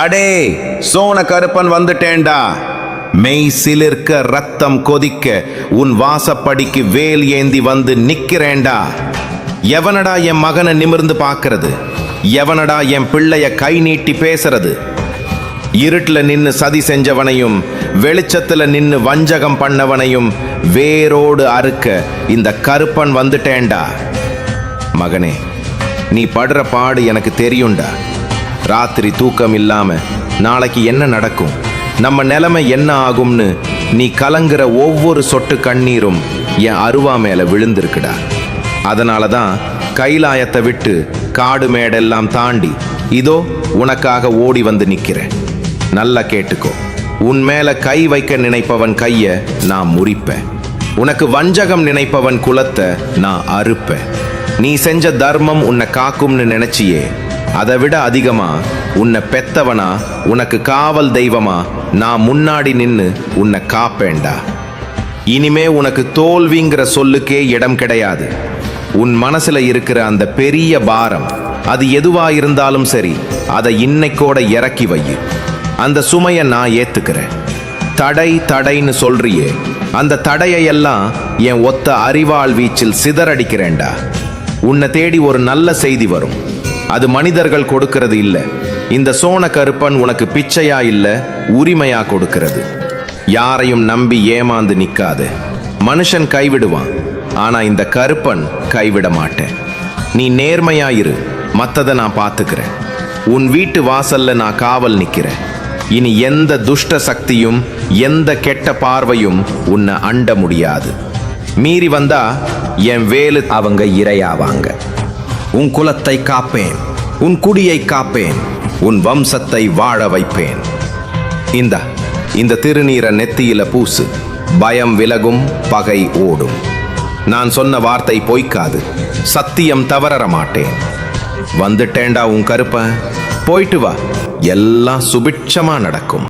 அடே, சோன கருப்பன் வந்துட்டேன்டா. மெய் சிலிர்க்க ரத்தம் கொதிக்க உன் வாசப்படிக்கு வேல் ஏந்தி வந்து நிக்கிறேன்டா. எவனடா என் மகனை நிமிர்ந்து பார்க்கறது? எவனடா என் பிள்ளைய கை நீட்டி பேசுறது? இருட்டுல நின்னு சதி செஞ்சவனையும் வெளிச்சத்துல நின்னு வஞ்சகம் பண்ணவனையும் வேரோடு அறுக்க இந்த கருப்பன் வந்துட்டேன்டா. மகனே, நீ படுற பாடு எனக்கு தெரியும்டா. ராத்திரி தூக்கம் இல்லாம நாளைக்கு என்ன நடக்கும், நம்ம நிலைமை என்ன ஆகும்னு நீ கலங்குற ஒவ்வொரு சொட்டு கண்ணீரும் என் அருவா மேல விழுந்திருக்குடா. அதனால தான் கைலாயத்தை விட்டு காடு மேடெல்லாம் தாண்டி இதோ உனக்காக ஓடி வந்து நிற்கிறேன். நல்லா கேட்டுக்கோ, உன் மேல கை வைக்க நினைப்பவன் கைய நான் முறிப்பேன். உனக்கு வஞ்சகம் நினைப்பவன் குலத்தை நான் அறுப்பேன். நீ செஞ்ச தர்மம் உன்னை காக்கும்னு நினைச்சியே, அதை விட அதிகமா உன்னை பெத்தவனா, உனக்கு காவல் தெய்வமா நான் முன்னாடி நின்னு உன்னை காப்பேன்டா. இனிமே உனக்கு தோல்விங்கிற சொல்லுக்கே இடம் கிடையாது. உன் மனசுல இருக்கிற அந்த பெரிய பாரம், அது எதுவா இருந்தாலும் சரி, அதை இன்னைக்கோட இறக்கி வை. அந்த சுமையை நான் ஏத்துக்கிறேன். தடை தடைன்னு சொல்றியே, அந்த தடையெல்லாம் என் ஒத்த அறிவாள் வீச்சில் சிதறடிக்கிறேன்டா. உன்னை தேடி ஒரு நல்ல செய்தி வரும். அது மனிதர்கள் கொடுக்கிறது இல்ல. இந்த சோன கருப்பன் உனக்கு பிச்சையா இல்ல, உரிமையா கொடுக்கிறது. யாரையும் நம்பி ஏமாந்து நிக்காது. மனுஷன் கைவிடுவான், ஆனா இந்த கருப்பன் கைவிட மாட்டேன். நீ நேர்மையாயிரு, மத்ததை நான் பார்த்துக்கிறேன். உன் வீட்டு வாசல்ல நான் காவல் நிக்கிறேன். இனி எந்த துஷ்ட சக்தியும் எந்த கெட்ட பார்வையும் உன்னை அண்ட முடியாது. மீறி வந்தா என் வேலு அவங்க இரையாவாங்க. உன் குலத்தை காப்பேன், உன் குடியை காப்பேன், உன் வம்சத்தை வாழ வைப்பேன். இந்த திருநீரை நெத்தியில பூசு. பயம் விலகும், பகை ஓடும். நான் சொன்ன வார்த்தை பொய்க்காது, சத்தியம் தவற மாட்டேன். வந்துட்டேன்டா உன் கருப்பன். போயிட்டு வா, எல்லாம் சுபிட்சமா நடக்கும்.